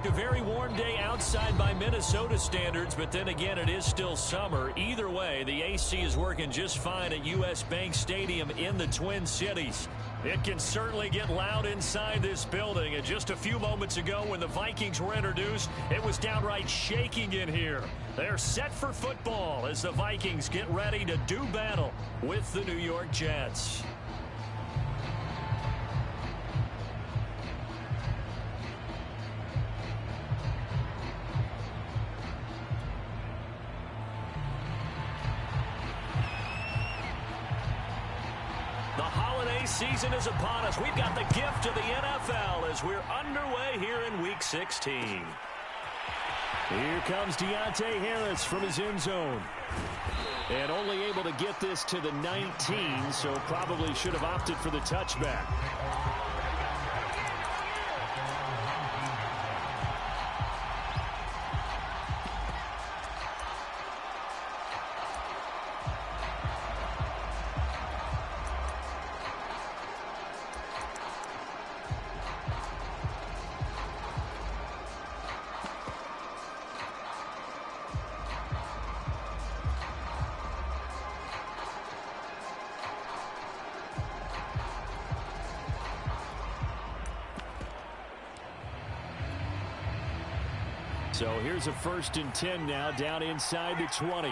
A very warm day outside by Minnesota standards, but then again, it is still summer. Either way, the AC is working just fine at U.S. Bank Stadium in the Twin Cities. It can certainly get loud inside this building. And just a few moments ago when the Vikings were introduced, it was downright shaking in here. They're set for football as the Vikings get ready to do battle with the New York Jets. Season is upon us. We've got the gift of the NFL as we're underway here in Week 16. Here comes Deontay Harris from his end zone. And only able to get this to the 19, so probably should have opted for the touchback. So here's a 1st and 10 now, down inside the 20.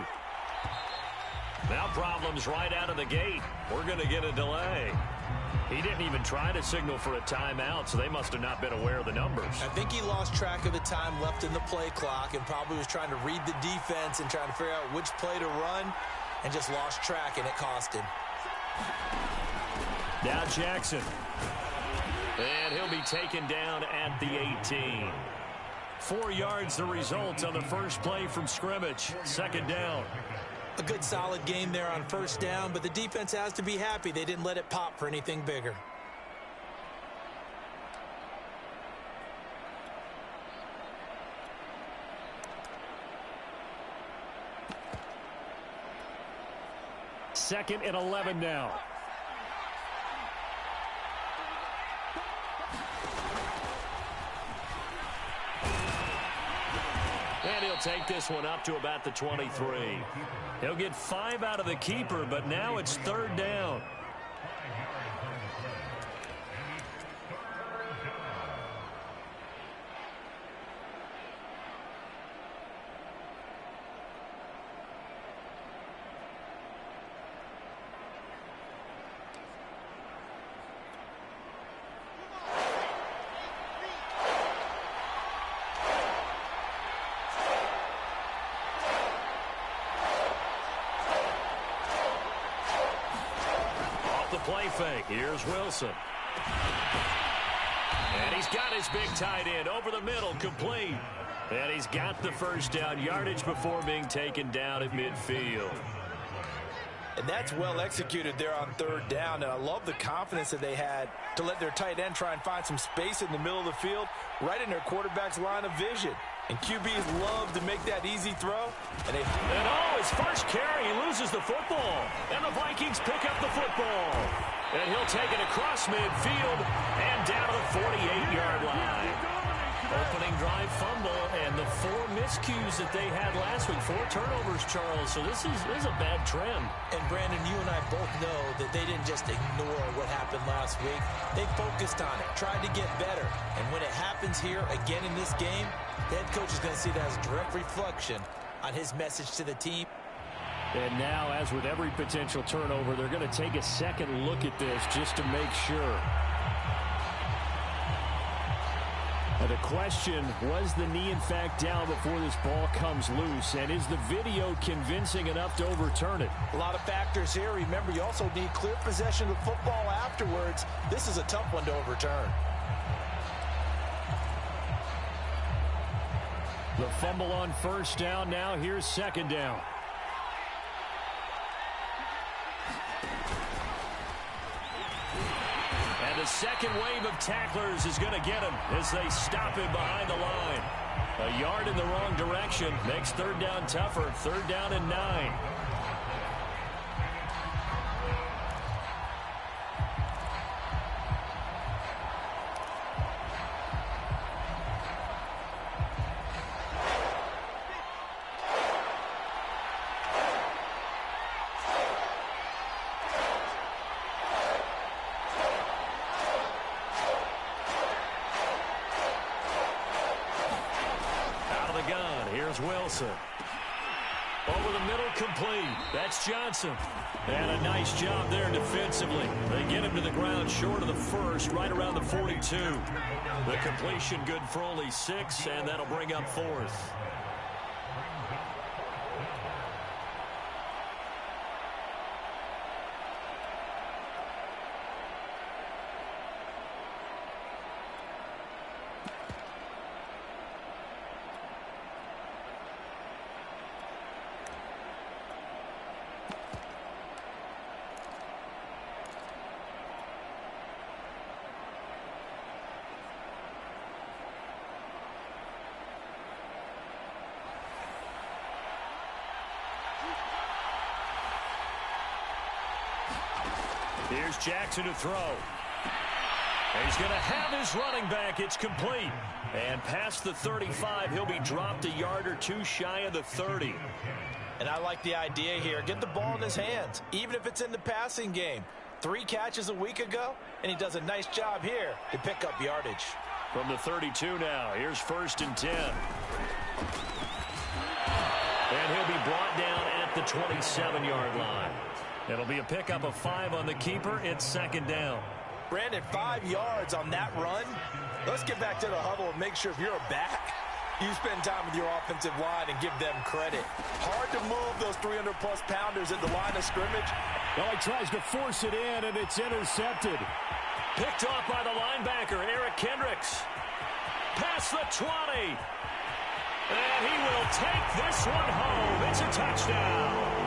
Now problems right out of the gate. We're going to get a delay. He didn't even try to signal for a timeout, so they must have not been aware of the numbers. I think he lost track of the time left in the play clock and probably was trying to read the defense and trying to figure out which play to run and just lost track, and it cost him. Now Jackson. And he'll be taken down at the 18. 4 yards the result on the first play from scrimmage. 2nd down. A good solid game there on 1st down, but the defense has to be happy they didn't let it pop for anything bigger. Second and 11 now. And he'll take this one up to about the 23. He'll get 5 out of the keeper, but now it's 3rd down. Play fake. Here's Wilson. And he's got his big tight end over the middle, complete. And he's got the 1st down yardage before being taken down at midfield. And that's well executed there on 3rd down. And I love the confidence that they had to let their tight end try and find some space in the middle of the field, right in their quarterback's line of vision. And QBs love to make that easy throw. And his first carry, he loses the football. And the Vikings pick up the football. And he'll take it across midfield and down to the 48-yard line. Opening drive fumble, and the 4 miscues that they had last week. 4 turnovers, Charles. So this is a bad trend. And, Brandon, you and I both know that they didn't just ignore what happened last week. They focused on it, tried to get better. And when it happens here again in this game, the head coach is going to see that as a direct reflection on his message to the team. And now, as with every potential turnover, they're going to take a second look at this just to make sure. The question, was the knee in fact down before this ball comes loose? And is the video convincing enough to overturn it? A lot of factors here. Remember, you also need clear possession of the football afterwards. This is a tough one to overturn. The fumble on 1st down. Now here's 2nd down. And the second wave of tacklers is going to get him as they stop him behind the line. A yard in the wrong direction makes 3rd down tougher. 3rd down and 9. is Wilson. Over the middle, complete. That's Johnson. And a nice job there defensively. They get him to the ground short of the first, right around the 42. The completion good for only 6, and that'll bring up 4th. Here's Jackson to throw. He's going to have his running back. It's complete. And past the 35, he'll be dropped a yard or 2 shy of the 30. And I like the idea here. Get the ball in his hands, even if it's in the passing game. 3 catches a week ago, and he does a nice job here to pick up yardage. From the 32 now, here's 1st and 10. And he'll be brought down at the 27-yard line. It'll be a pickup of 5 on the keeper. It's 2nd down. Brandon, 5 yards on that run. Let's get back to the huddle and make sure if you're a back, you spend time with your offensive line and give them credit. Hard to move those 300-plus pounders at the line of scrimmage. Well, he tries to force it in, and it's intercepted. Picked off by the linebacker, Eric Kendricks. Past the 20. And he will take this one home. It's a touchdown.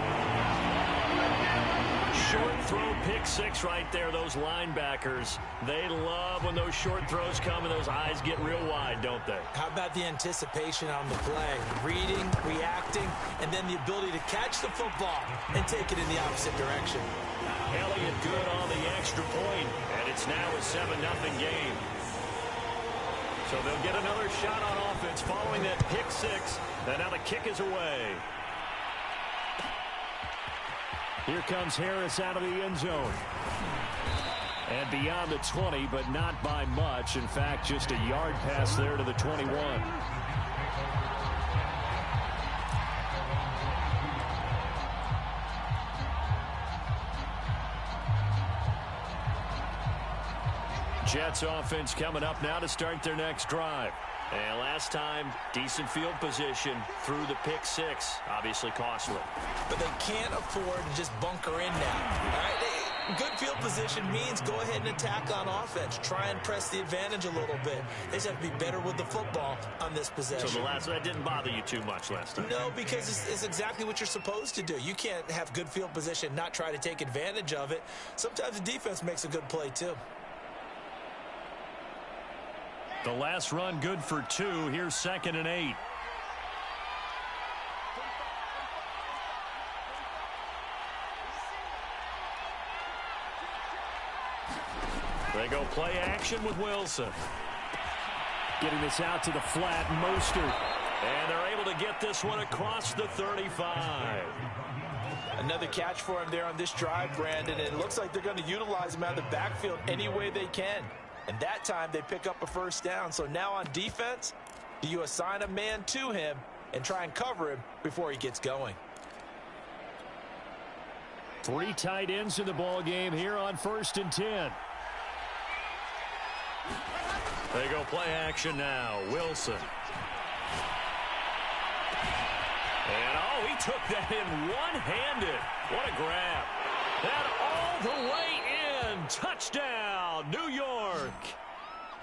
Short throw, pick 6 right there. Those linebackers, they love when those short throws come and those eyes get real wide, don't they? How about the anticipation on the play? Reading, reacting, and then the ability to catch the football and take it in the opposite direction. Elliott good on the extra point, and it's now a 7-0 game. So they'll get another shot on offense following that pick 6, and now the kick is away. Here comes Harris out of the end zone. And beyond the 20, but not by much. In fact, just a yard pass there to the 21. Jets offense coming up now to start their next drive. And last time, decent field position through the pick 6. Obviously costly. But they can't afford to just bunker in now. All right? Good field position means go ahead and attack on offense. Try and press the advantage a little bit. They just have to be better with the football on this possession. So that didn't bother you too much last time? No, because it's exactly what you're supposed to do. You can't have good field position, not try to take advantage of it. Sometimes the defense makes a good play too. The last run good for 2. Here's 2nd and 8. They go play action with Wilson. Getting this out to the flat, Mostert. And they're able to get this one across the 35. Another catch for him there on this drive, Brandon. It looks like they're going to utilize him out of the backfield any way they can. And that time they pick up a 1st down. So now on defense, do you assign a man to him and try and cover him before he gets going? 3 tight ends in the ball game here on 1st and 10. They go play action now. Wilson. And he took that in one-handed. What a grab. And all the way in. Touchdown, New York.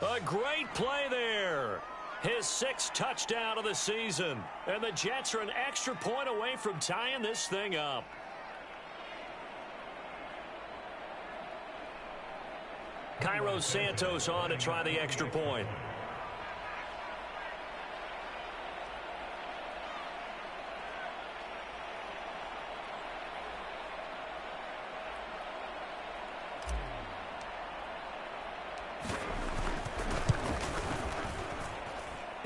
A great play there. His 6th touchdown of the season. And the Jets are an extra point away from tying this thing up. Cairo Santos on to try the extra point.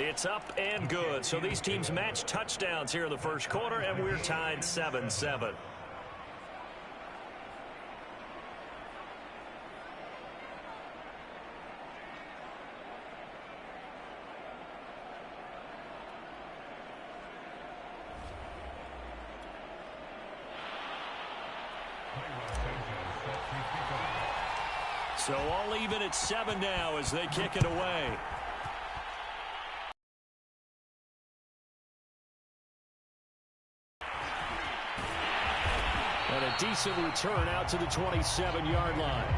It's up and good. So these teams match touchdowns here in the first quarter, and we're tied 7-7. So all even at 7 now as they kick it away. And a decent return out to the 27-yard line.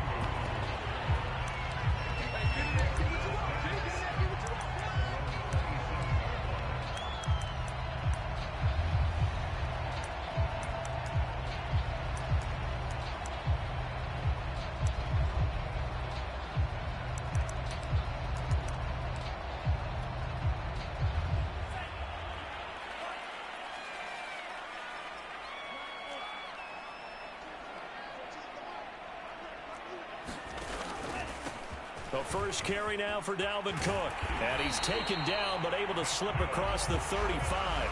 The first carry now for Dalvin Cook. And he's taken down, but able to slip across the 35.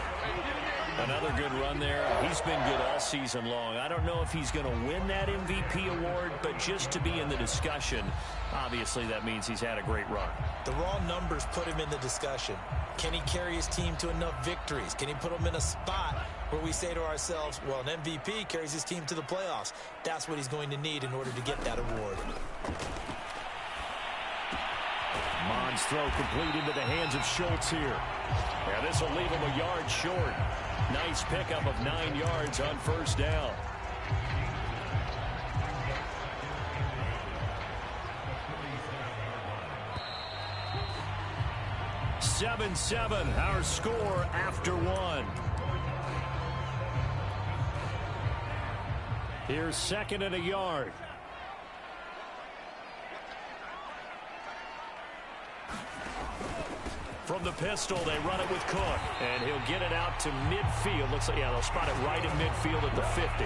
Another good run there. He's been good all season long. I don't know if he's going to win that MVP award, but just to be in the discussion, obviously that means he's had a great run. The raw numbers put him in the discussion. Can he carry his team to enough victories? Can he put them in a spot where we say to ourselves, well, an MVP carries his team to the playoffs. That's what he's going to need in order to get that award. Mond's throw complete into the hands of Schultz here. Yeah, this will leave him a yard short. Nice pickup of 9 yards on first down. Seven, our score after 1. Here's 2nd and a yard. From the pistol, they run it with Cook. And he'll get it out to midfield. Looks like, yeah, they'll spot it right in midfield at the 50.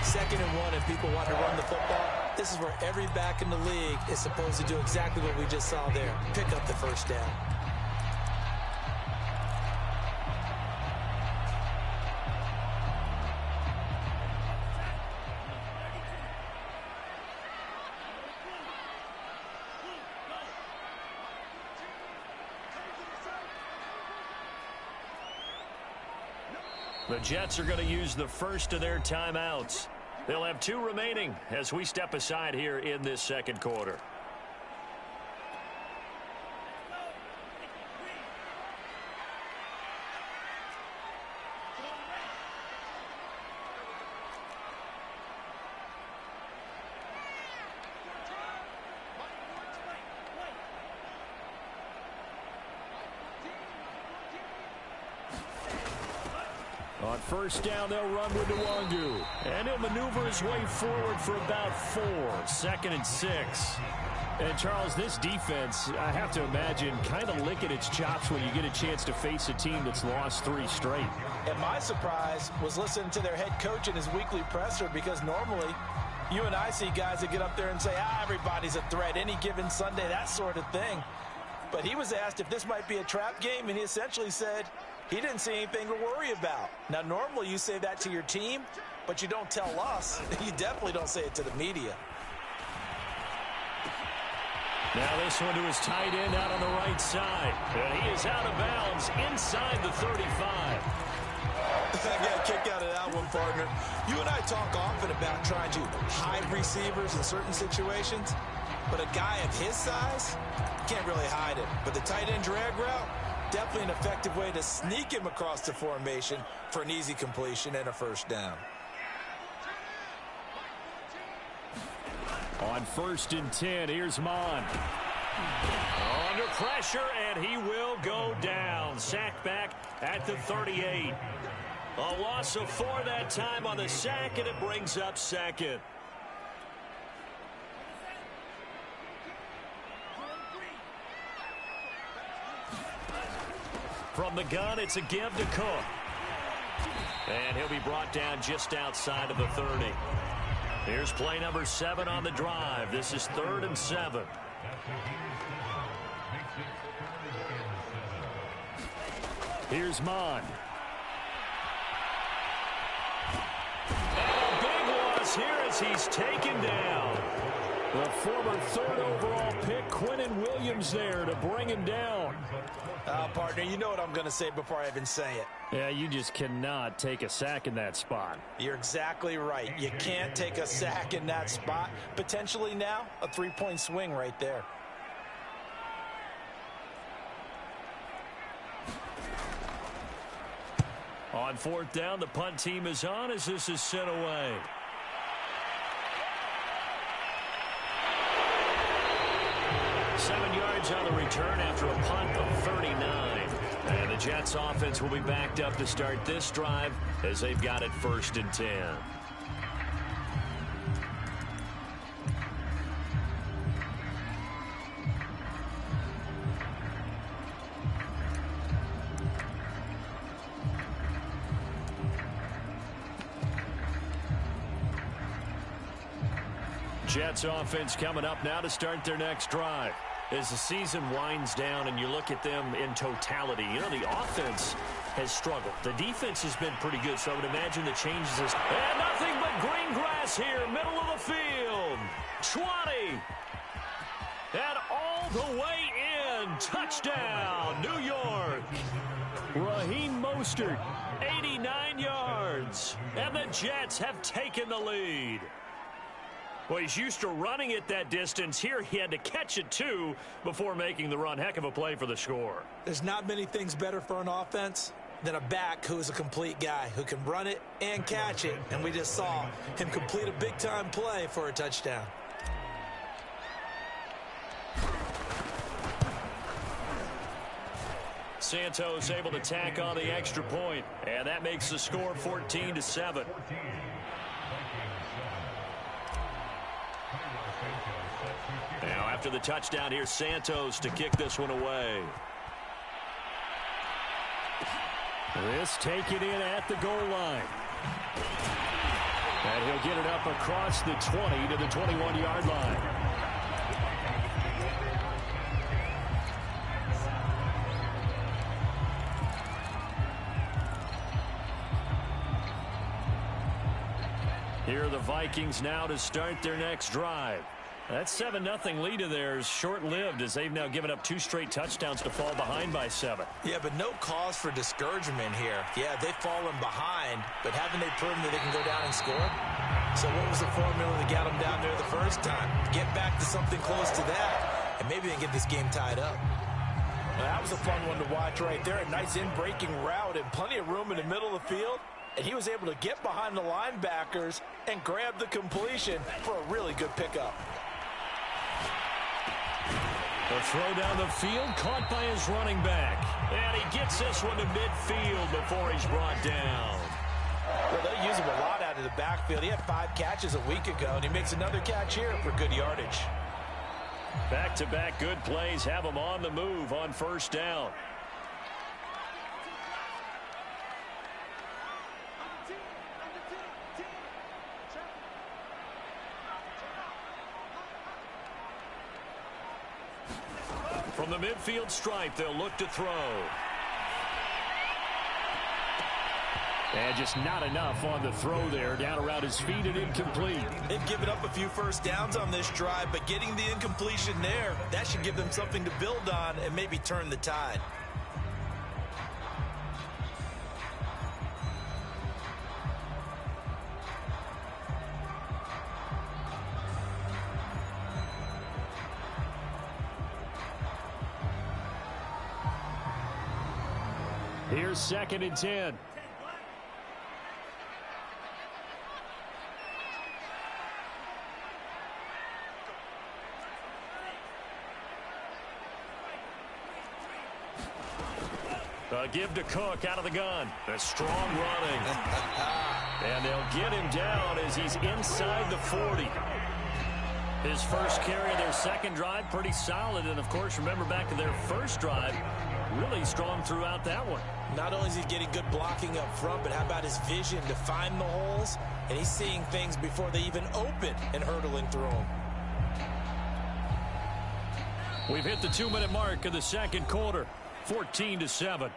2nd and 1, if people want to run the football, this is where every back in the league is supposed to do exactly what we just saw there. Pick up the first down. The Jets are going to use the first of their timeouts. They'll have 2 remaining as we step aside here in this second quarter. On first down, they'll run with Nwangu. And he'll maneuver his way forward for about 4. 2nd and 6. And, Charles, this defense, I have to imagine, kind of licking its chops when you get a chance to face a team that's lost 3 straight. And my surprise was listening to their head coach in his weekly presser, because normally you and I see guys that get up there and say, everybody's a threat any given Sunday, that sort of thing. But he was asked if this might be a trap game, and he essentially said he didn't see anything to worry about. Now, normally you say that to your team, but you don't tell us. You definitely don't say it to the media. Now this one to his tight end out on the right side. And he is out of bounds inside the 35. I got a kick out of that one, partner. You and I talk often about trying to hide receivers in certain situations, but a guy of his size, you can't really hide him. But the tight end drag route, definitely an effective way to sneak him across the formation for an easy completion and a first down. On 1st and 10, here's Mon. Under pressure, and he will go down. Sacked back at the 38. A loss of 4 that time on the sack, and it brings up 2nd. From the gun, it's a give to Cook. And he'll be brought down just outside of the 30. Here's play number 7 on the drive. This is 3rd and 7. Here's Mon. And a big loss here as he's taken down. The former 3rd overall pick, Quinnen Williams, there to bring him down. Partner, you know what I'm going to say before I even say it. Yeah, you just cannot take a sack in that spot. You're exactly right. You can't take a sack in that spot. Potentially now, a 3-point swing right there. On 4th down, the punt team is on as this is sent away. On the return after a punt of 39. And the Jets offense will be backed up to start this drive as they've got it 1st and 10. Jets offense coming up now to start their next drive. As the season winds down and you look at them in totality, you know, the offense has struggled. The defense has been pretty good, so I would imagine the changes is... And nothing but green grass here, middle of the field. 20. And all the way in. Touchdown, New York. Raheem Mostert, 89 yards. And the Jets have taken the lead. Well, he's used to running it that distance. Here he had to catch it, too, before making the run. Heck of a play for the score. There's not many things better for an offense than a back who is a complete guy who can run it and catch it. And we just saw him complete a big-time play for a touchdown. Santos able to tack on the extra point, and that makes the score 14-7. Now after the touchdown, here's Santos to kick this one away. This taken in at the goal line. And he'll get it up across the 20 to the 21-yard line. Here are the Vikings now to start their next drive. That 7-0 lead of theirs short-lived as they've now given up 2 straight touchdowns to fall behind by 7. Yeah, but no cause for discouragement here. Yeah, they've fallen behind, but haven't they proven that they can go down and score? So what was the formula that got them down there the first time? Get back to something close to that, and maybe they can get this game tied up. Well, that was a fun one to watch right there. A nice in-breaking route and plenty of room in the middle of the field. And he was able to get behind the linebackers and grab the completion for a really good pickup. The throw down the field, caught by his running back. And he gets this one to midfield before he's brought down. Well, they use him a lot out of the backfield. He had 5 catches a week ago, and he makes another catch here for good yardage. Back-to-back good plays have him on the move on first down. From the midfield stripe, they'll look to throw. And just not enough on the throw there. Down around his feet and incomplete. They've given up a few first downs on this drive, but getting the incompletion there, that should give them something to build on and maybe turn the tide. Here's 2nd and 10. Give to Cook out of the gun. A strong running. And they'll get him down as he's inside the 40. His first carry of their second drive, pretty solid. And, of course, remember back to their first drive, really strong throughout that one. Not only is he getting good blocking up front, but how about his vision to find the holes? And he's seeing things before they even open and hurdling through them. We've hit the 2-minute mark of the second quarter, 14-7.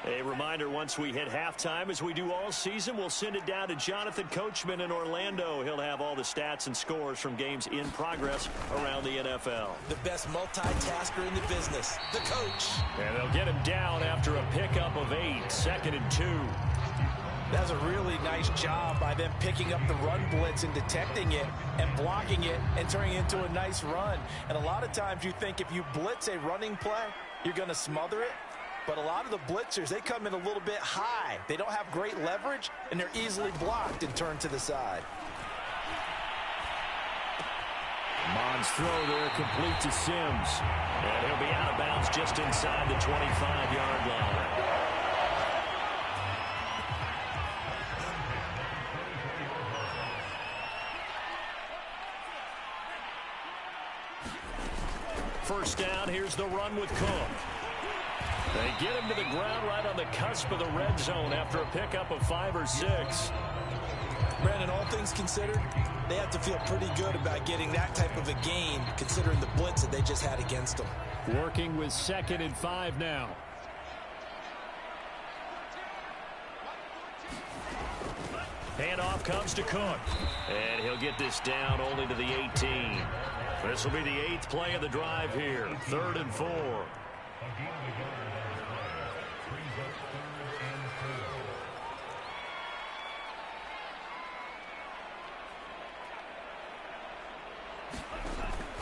A reminder, once we hit halftime, as we do all season, we'll send it down to Jonathan Coachman in Orlando. He'll have all the stats and scores from games in progress around the NFL. The best multitasker in the business, the coach. And they'll get him down after a pickup of 8, 2nd and 2. That's a really nice job by them picking up the run blitz and detecting it and blocking it and turning it into a nice run. And a lot of times you think if you blitz a running play, you're going to smother it. But a lot of the blitzers, they come in a little bit high. They don't have great leverage, and they're easily blocked and turned to the side. Mond's throw there complete to Sims. And he'll be out of bounds just inside the 25-yard line. First down, here's the run with Cook. They get him to the ground right on the cusp of the red zone after a pickup of 5 or 6. Brandon, all things considered, they have to feel pretty good about getting that type of a gain, considering the blitz that they just had against them. Working with 2nd and 5 now. Handoff comes to Cook. And he'll get this down only to the 18. This will be the 8th play of the drive here. 3rd and 4.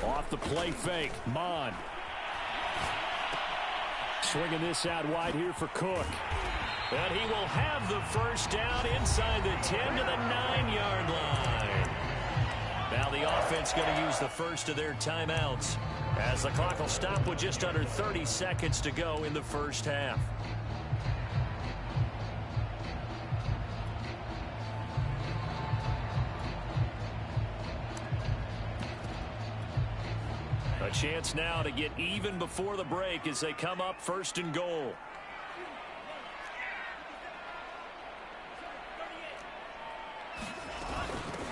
Off the play fake, Mon. Swinging this out wide here for Cook. And he will have the first down inside the 10 to the 9-yard line. Now the offense going to use the first of their timeouts, as the clock will stop with just under 30 seconds to go in the first half. A chance now to get even before the break as they come up 1st and goal.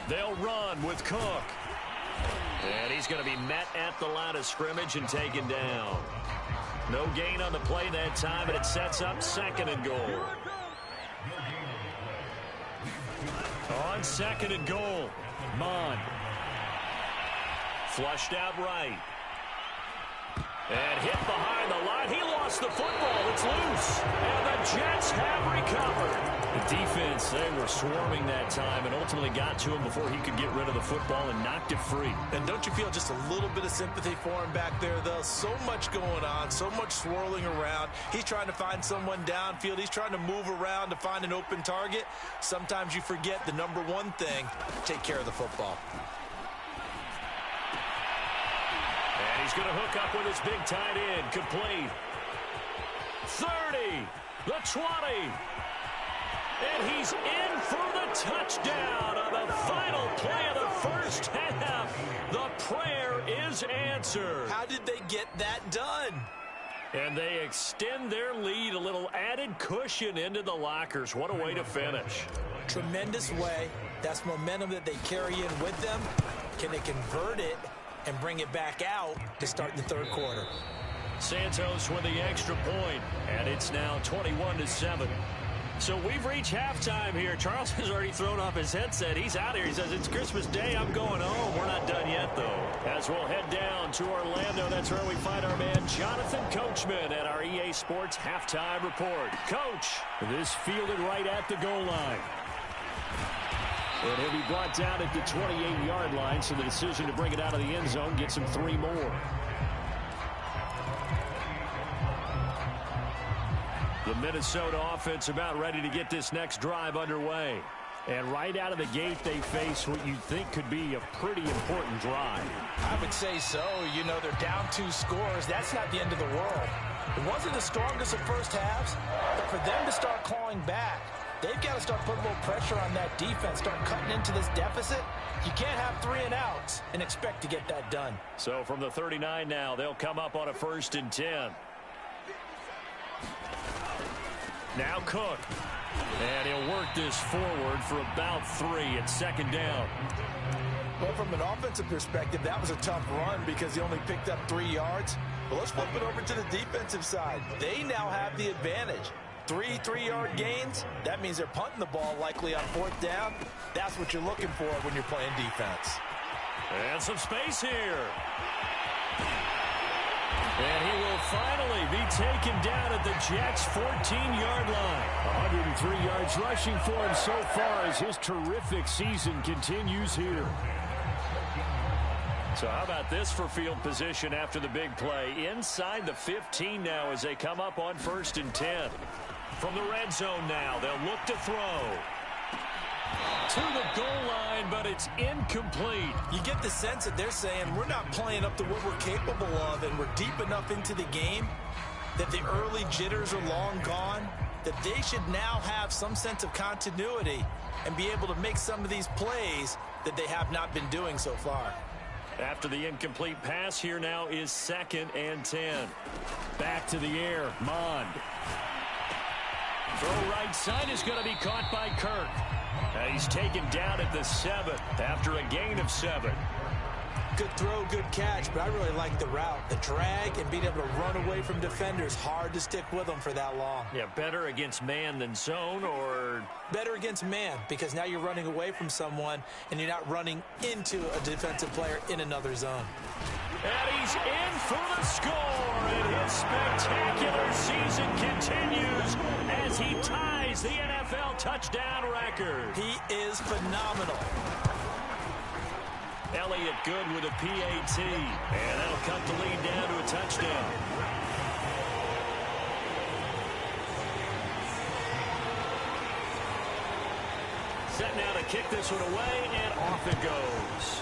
They'll run with Cook. And he's going to be met at the line of scrimmage and taken down. No gain on the play that time, and it sets up 2nd and goal. On 2nd and goal, Mon. Flushed out right. And hit behind the line. He lost the football. It's loose. And the Jets have recovered. The defense, they were swarming that time and ultimately got to him before he could get rid of the football and knocked it free. And don't you feel just a little bit of sympathy for him back there, though? So much going on, so much swirling around. He's trying to find someone downfield. He's trying to move around to find an open target. Sometimes you forget the number one thing, take care of the football. And he's going to hook up with his big tight end. Complete. 30. The 20. And he's in for the touchdown on the final play of the first half. The prayer is answered. How did they get that done? And they extend their lead, a little added cushion into the lockers. What a way to finish. Tremendous way. That's momentum that they carry in with them. Can they convert it and bring it back out to start the third quarter? Santos with the extra point, and it's now 21-7. So we've reached halftime here. Charles has already thrown off his headset. He's out here. He says, it's Christmas Day. I'm going home. We're not done yet, though. As we'll head down to Orlando, that's where we find our man Jonathan Coachman at our EA Sports Halftime Report. Coach, this fielded right at the goal line. And he'll be brought down at the 28-yard line, so the decision to bring it out of the end zone gets him 3 more. The Minnesota offense about ready to get this next drive underway. And right out of the gate, they face what you think could be a pretty important drive. I would say so. You know, they're down 2 scores. That's not the end of the world. It wasn't the strongest of first halves, but for them to start clawing back, they've got to start putting a little pressure on that defense, start cutting into this deficit. You can't have 3 and outs and expect to get that done. So from the 39 now, they'll come up on a 1st and 10. Now Cook. And he'll work this forward for about 3 at 2nd down. Well, from an offensive perspective, that was a tough run because he only picked up 3 yards. But let's flip it over to the defensive side. They now have the advantage. three-yard gains, that means they're punting the ball likely on fourth down. That's what you're looking for when you're playing defense. And some space here. And he will finally be taken down at the Jets' 14-yard line. 103 yards rushing for him so far as his terrific season continues here. So how about this for field position after the big play? Inside the 15 now as they come up on 1st and 10. From the red zone now, they'll look to throw. To the goal line, but it's incomplete. You get the sense that they're saying we're not playing up to what we're capable of, and we're deep enough into the game that the early jitters are long gone, that they should now have some sense of continuity and be able to make some of these plays that they have not been doing so far. After the incomplete pass, here now is 2nd and 10. Back to the air, Mond. Throw right side is going to be caught by Kirk. He's taken down at the 7th after a gain of 7. Good throw, good catch, but I really like the route. The drag and being able to run away from defenders, hard to stick with them for that long. Yeah, better against man than zone, or? Better against man, because now you're running away from someone and you're not running into a defensive player in another zone. And he's in for the score, and his spectacular season continues as he ties the NFL touchdown record. He is phenomenal. Elliott good with a PAT, and that'll cut the lead down to a touchdown. Set now to kick this one away, and off it goes.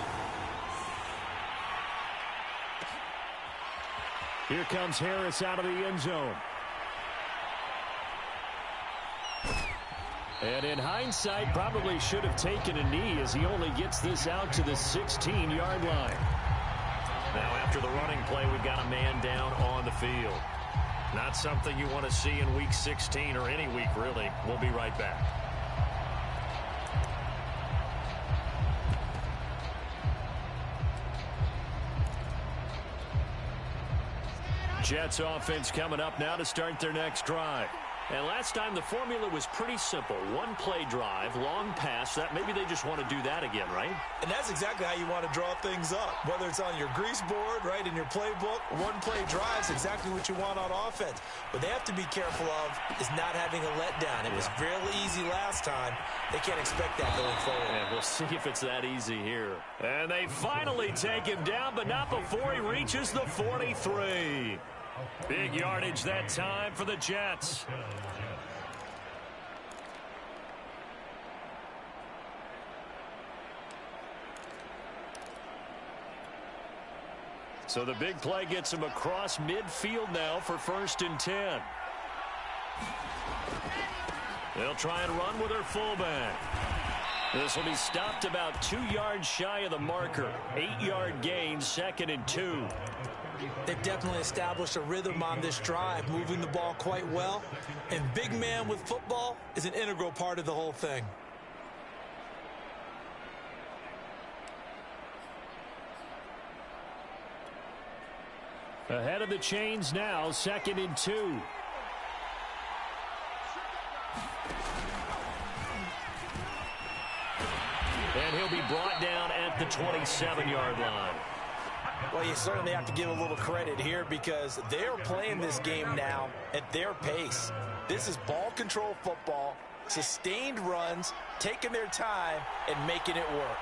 Here comes Harris out of the end zone. And in hindsight, probably should have taken a knee as he only gets this out to the 16-yard line. Now after the running play, we've got a man down on the field. Not something you want to see in Week 16 or any week, really. We'll be right back. Jets offense coming up now to start their next drive. And last time the formula was pretty simple. One play drive, long pass. That maybe they just want to do that again, right? And that's exactly how you want to draw things up. Whether it's on your grease board, right, in your playbook, one play drive is exactly what you want on offense. What they have to be careful of is not having a letdown. It was really easy last time. They can't expect that going forward. And we'll see if it's that easy here. And they finally take him down, but not before he reaches the 43. Big yardage that time for the Jets. So the big play gets him across midfield now for 1st and 10. They'll try and run with their fullback. This will be stopped about 2 yards shy of the marker. 8-yard gain, 2nd and 2. They've definitely established a rhythm on this drive, moving the ball quite well. And big man with football is an integral part of the whole thing. Ahead of the chains now, 2nd and 2. And he'll be brought down at the 27-yard line. Well, you certainly have to give a little credit here because they're playing this game now at their pace. This is ball control football, sustained runs, taking their time, and making it work.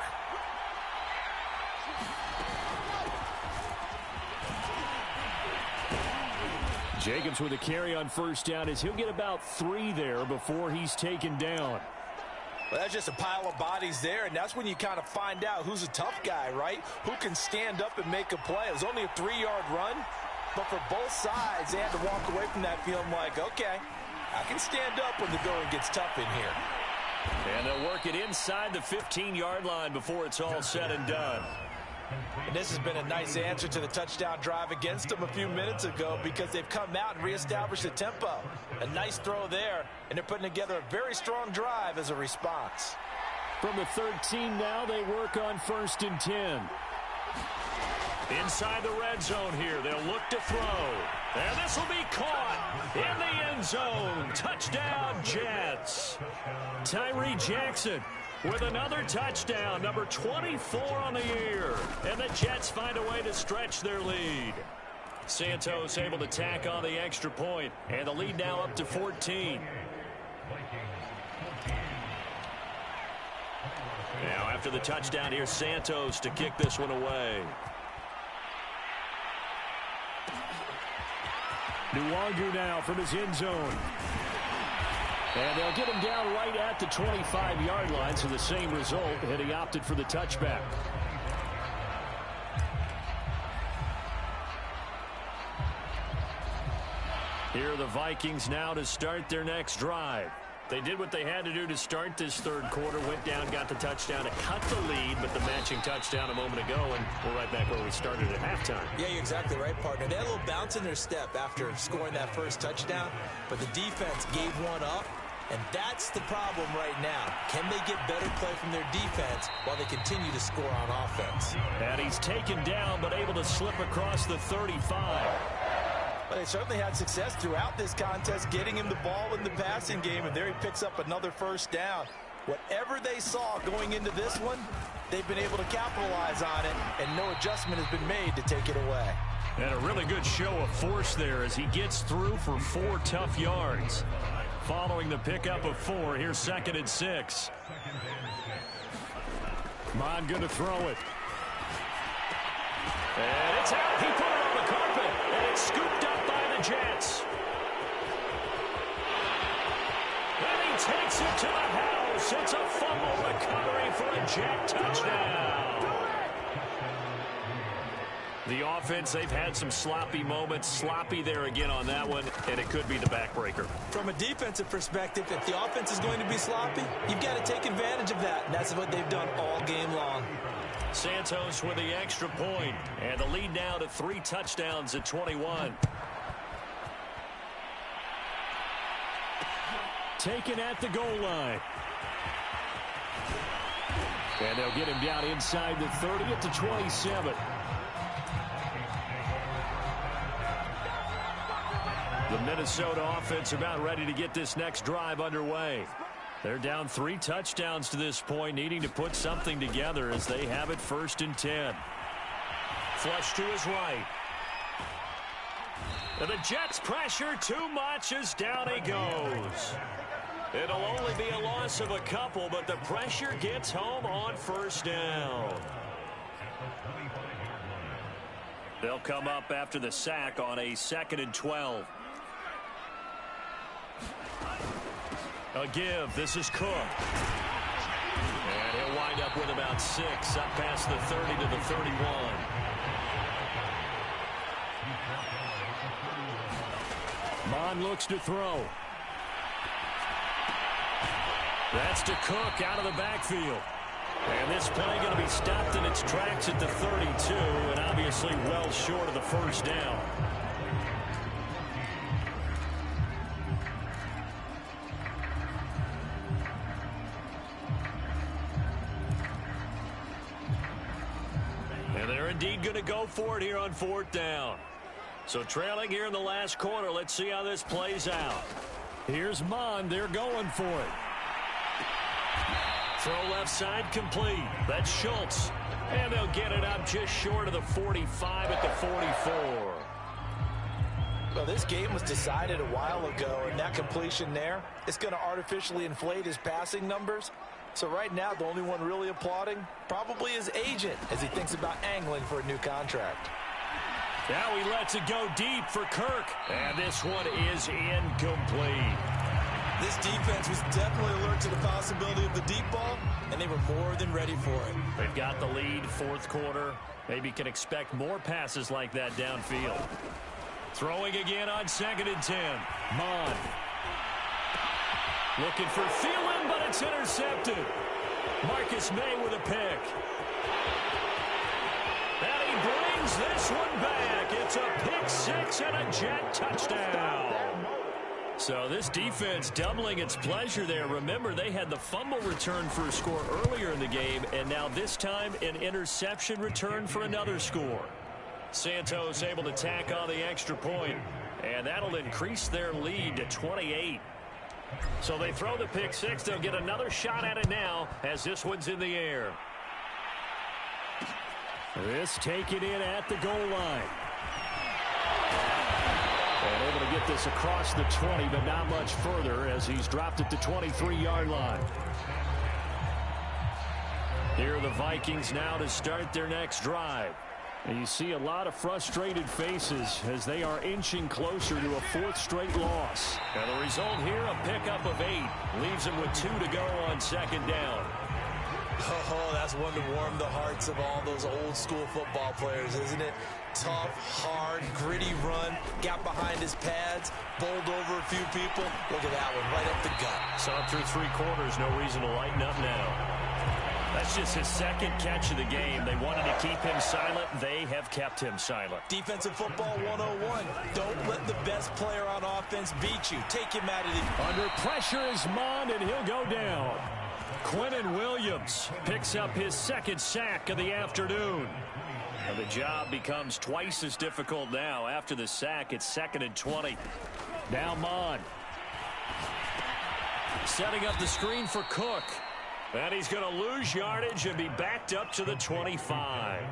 Jacobs with a carry on 1st down as he'll get about 3 there before he's taken down. Well, that's just a pile of bodies there, and that's when you kind of find out who's a tough guy, right? Who can stand up and make a play. It was only a 3-yard run, but for both sides, they had to walk away from that field like, okay, I can stand up when the going gets tough in here. And they'll work it inside the 15-yard line before it's all said and done. And this has been a nice answer to the touchdown drive against them a few minutes ago because they've come out and reestablished the tempo. A nice throw there, and they're putting together a very strong drive as a response. From the 13 now, they work on 1st and 10. Inside the red zone here, they'll look to throw. And this will be caught in the end zone. Touchdown, Jets. Tyree Jackson with another touchdown, number 24 on the year. And the Jets find a way to stretch their lead. Santos able to tack on the extra point, and the lead now up to 14. Now after the touchdown, here's Santos to kick this one away. Nwangu now from his end zone. And they'll get him down right at the 25-yard line, so the same result, and he opted for the touchback. Here are the Vikings now to start their next drive. They did what they had to do to start this third quarter, went down, got the touchdown to cut the lead, but the matching touchdown a moment ago, and we're right back where we started at halftime. Yeah, you're exactly right, partner. They had a little bounce in their step after scoring that first touchdown, but the defense gave one up, and that's the problem right now. Can they get better play from their defense while they continue to score on offense? And he's taken down, but able to slip across the 35. But they certainly had success throughout this contest, getting him the ball in the passing game, and there he picks up another first down. Whatever they saw going into this one, they've been able to capitalize on it, and no adjustment has been made to take it away. And a really good show of force there as he gets through for 4 tough yards. Following the pickup of 4, here's 2nd and 6. Mon going to throw it. And it's out. He put it on the carpet, and it's scooped up by the Jets. And he takes it to the house. It's a fumble recovery for a Jet touchdown. The offense, they've had some sloppy moments. Sloppy there again on that one, and it could be the backbreaker. From a defensive perspective, if the offense is going to be sloppy, you've got to take advantage of that, and that's what they've done all game long. Santos with the extra point, and the lead now to 3 touchdowns at 21. Taken at the goal line. And they'll get him down inside the 30 at the 27. The Minnesota offense about ready to get this next drive underway. They're down 3 touchdowns to this point, needing to put something together as they have it 1st and 10. Flush to his right. And the Jets pressure too much as down he goes. It'll only be a loss of a couple, but the pressure gets home on 1st down. They'll come up after the sack on a 2nd and 12. A give. This is Cook. And he'll wind up with about 6 up past the 30 to the 31. Mon looks to throw. That's to Cook out of the backfield. And this play going to be stopped in its tracks at the 32, and obviously well short of the 1st down. Indeed going to go for it here on 4th down. So trailing here in the last quarter. Let's see how this plays out. Here's Mon. They're going for it. Throw left side complete. That's Schultz. And they'll get it up just short of the 45 at the 44. Well, this game was decided a while ago, and that completion there, it's going to artificially inflate his passing numbers. So right now, the only one really applauding probably his agent as he thinks about angling for a new contract. Now he lets it go deep for Kirk. And this one is incomplete. This defense was definitely alert to the possibility of the deep ball, and they were more than ready for it. They've got the lead, 4th quarter. Maybe can expect more passes like that downfield. Throwing again on 2nd and 10. Mon. Looking for Thielen, but it's intercepted. Marcus May with a pick. And he brings this one back. It's a pick 6 and a Jet touchdown. So this defense doubling its pleasure there. Remember, they had the fumble return for a score earlier in the game, and now this time an interception return for another score. Santos able to tack on the extra point, and that'll increase their lead to 28. So they throw the pick six. They'll get another shot at it now as this one's in the air. This taken in at the goal line. And able to get this across the 20, but not much further as he's dropped at the 23-yard line. Here are the Vikings now to start their next drive. And you see a lot of frustrated faces as they are inching closer to a fourth straight loss. And the result here, a pickup of 8. Leaves them with 2 to go on second down. Oh, that's one to warm the hearts of all those old school football players, isn't it? Tough, hard, gritty run, got behind his pads, bowled over a few people. Look at that one, right up the gut. Saw through 3 quarters, no reason to lighten up now. That's just his second catch of the game. They wanted to keep him silent. They have kept him silent. Defensive football 101. Don't let the best player on offense beat you. Take him out of the... Under pressure is Mond, and he'll go down. Quinnen Williams picks up his second sack of the afternoon. And the job becomes twice as difficult now. After the sack, it's 2nd and 20. Now Mond. Setting up the screen for Cook. And he's going to lose yardage and be backed up to the 25.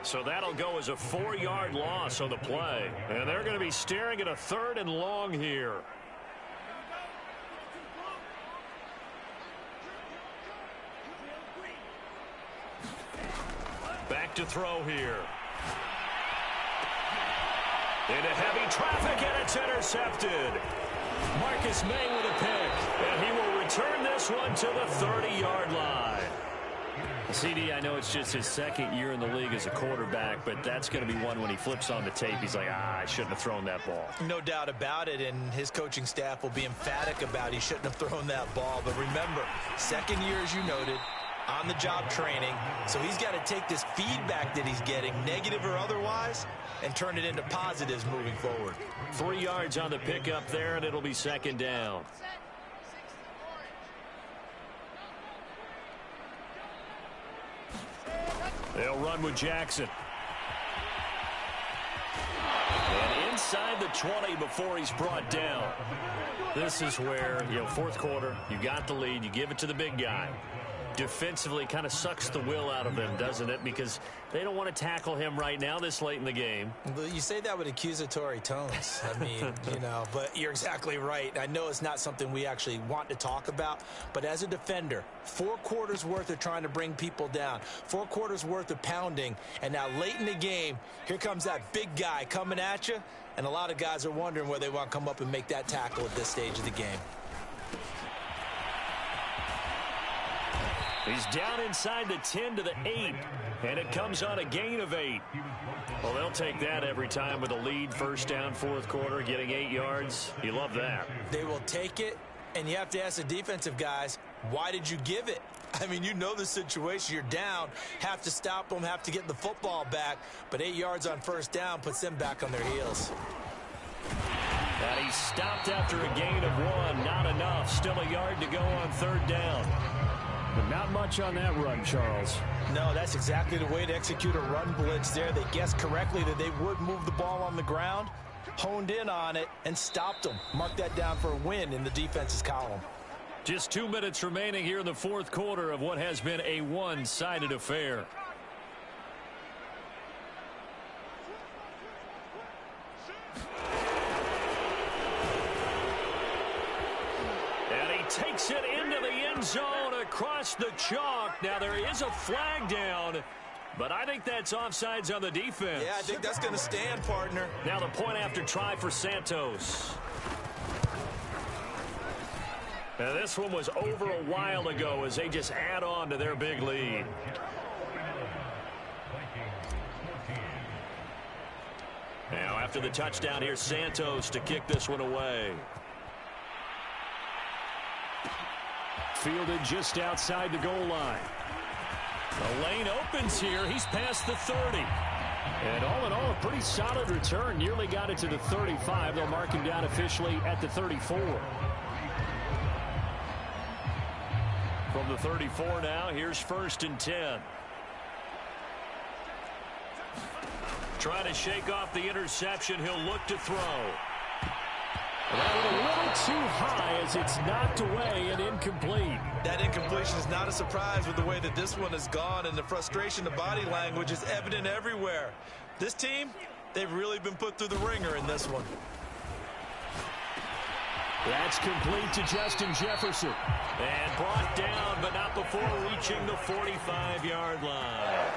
So that'll go as a 4-yard loss on the play. And they're going to be staring at a 3rd and long here. Back to throw here. Into heavy traffic, and it's intercepted. Marcus May with a pick, and he will return this one to the 30-yard line. CD, I know it's just his 2nd year in the league as a quarterback, but that's going to be one when he flips on the tape. He's like, I shouldn't have thrown that ball. No doubt about it, and his coaching staff will be emphatic about he shouldn't have thrown that ball. But remember, 2nd year, as you noted, on-the-job training, so he's got to take this feedback that he's getting, negative or otherwise, and turn it into positives moving forward. 3 yards on the pickup there, and it'll be 2nd down. They'll run with Jackson. And inside the 20 before he's brought down. This is where, 4th quarter, you got the lead, you give it to the big guy. Defensively kind of sucks the will out of them, doesn't it? Because they don't want to tackle him right now this late in the game. You say that with accusatory tones. I mean, but you're exactly right. I know it's not something we actually want to talk about, but as a defender, 4 quarters worth of trying to bring people down, 4 quarters worth of pounding, and now late in the game, here comes that big guy coming at you, and a lot of guys are wondering where they want to come up and make that tackle at this stage of the game. He's down inside the 10 to the 8, and it comes on a gain of 8. Well, they'll take that every time with a lead, 1st down, 4th quarter, getting 8 yards. You love that. They will take it, and you have to ask the defensive guys, why did you give it? I mean, you know the situation. You're down, have to stop them, have to get the football back, but 8 yards on 1st down puts them back on their heels. And he stopped after a gain of 1. Not enough. Still a yard to go on 3rd down. But not much on that run, Charles. No, that's exactly the way to execute a run blitz there. They guessed correctly that they would move the ball on the ground, honed in on it, and stopped them. Mark that down for a win in the defense's column. Just 2 minutes remaining here in the 4th quarter of what has been a one-sided affair. Takes it into the end zone across the chalk. Now there is a flag down, but I think that's offsides on the defense. Yeah, I think that's going to stand, partner. Now the point after try for Santos. Now this one was over a while ago as they just add on to their big lead. Now after the touchdown here, Santos to kick this one away. Fielded just outside the goal line. The lane opens here. He's past the 30. And all in all, a pretty solid return. Nearly got it to the 35. They'll mark him down officially at the 34. From the 34 now, here's 1st and 10. Trying to shake off the interception. He'll look to throw. That went a little too high as it's knocked away and incomplete. That incompletion is not a surprise with the way that this one has gone, and the frustration, the body language is evident everywhere. This team, they've really been put through the ringer in this one. That's complete to Justin Jefferson. And brought down, but not before reaching the 45-yard line.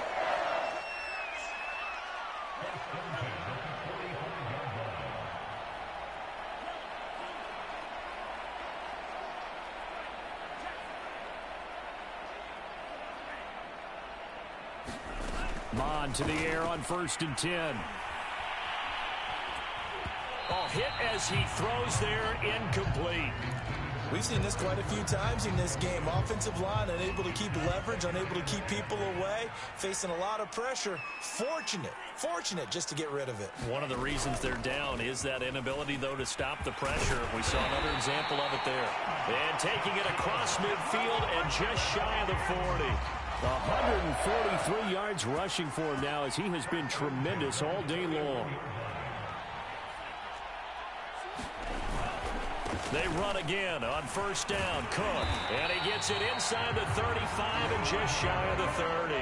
Mon to the air on 1st and 10. Oh, hit as he throws there, incomplete. We've seen this quite a few times in this game. Offensive line unable to keep leverage, unable to keep people away, facing a lot of pressure. Fortunate just to get rid of it. One of the reasons they're down is that inability, though, to stop the pressure. We saw another example of it there. And taking it across midfield and just shy of the 40. 143 yards rushing for him now as he has been tremendous all day long. They run again on 1st down. Cook. And he gets it inside the 35 and just shy of the 30.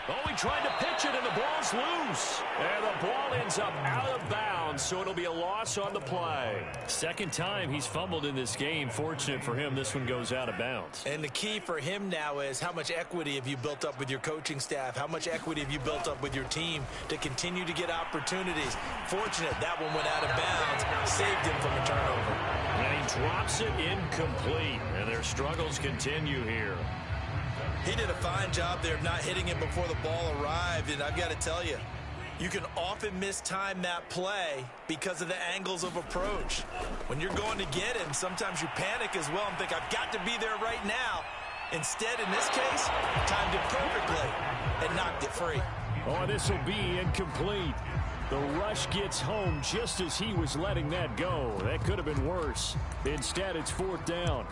Oh, he tried to pitch it and the ball's loose. And the ball ends up out of bounds, so it'll be a loss on the play. Second time he's fumbled in this game. Fortunate for him, this one goes out of bounds. And the key for him now is how much equity have you built up with your coaching staff? How much equity have you built up with your team to continue to get opportunities? Fortunate that one went out of bounds, saved him from a turnover. And he drops it incomplete, and their struggles continue here. He did a fine job there of not hitting it before the ball arrived, and I've got to tell you, you can often mistime that play because of the angles of approach. When you're going to get him, sometimes you panic as well and think, I've got to be there right now. Instead, in this case, timed it perfectly and knocked it free. Oh, this will be incomplete. The rush gets home just as he was letting that go. That could have been worse. Instead, it's 4th down.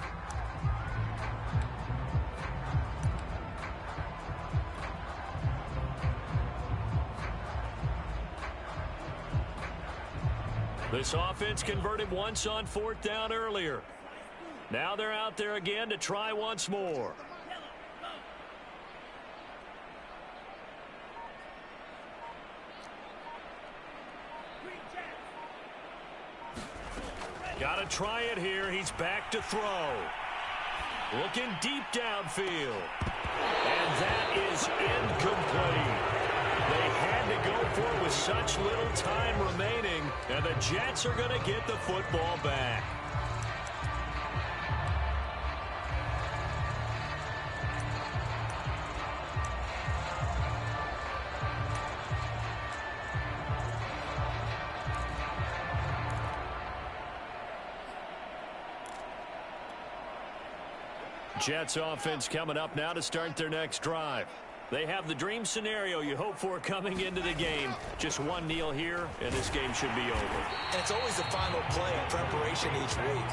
This offense converted once on 4th down earlier. Now they're out there again to try once more. Got to try it here. He's back to throw. Looking deep downfield. And that is incomplete. They had to go for it with such little time remaining, and the Jets are going to get the football back. Jets offense coming up now to start their next drive. They have the dream scenario you hope for coming into the game. Just one kneel here, and this game should be over. And it's always the final play in preparation each week.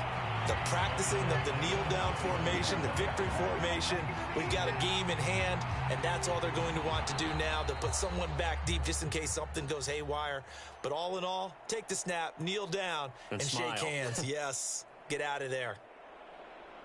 The practicing of the kneel-down formation, the victory formation. We've got a game in hand, and that's all they're going to want to do now. They'll put someone back deep just in case something goes haywire. But all in all, take the snap, kneel down, and shake hands. Yes, get out of there.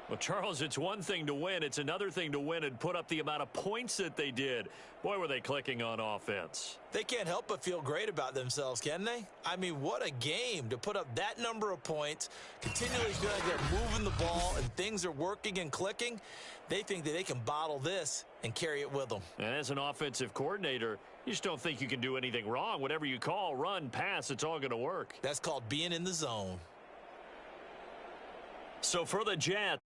Well, Charles, it's one thing to win. It's another thing to win and put up the amount of points that they did. Boy, were they clicking on offense. They can't help but feel great about themselves, can they? I mean, what a game to put up that number of points, continually feel like they're moving the ball and things are working and clicking. They think that they can bottle this and carry it with them. And as an offensive coordinator, you just don't think you can do anything wrong. Whatever you call, run, pass, it's all going to work. That's called being in the zone. So for the Jets,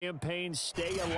campaign stay alive.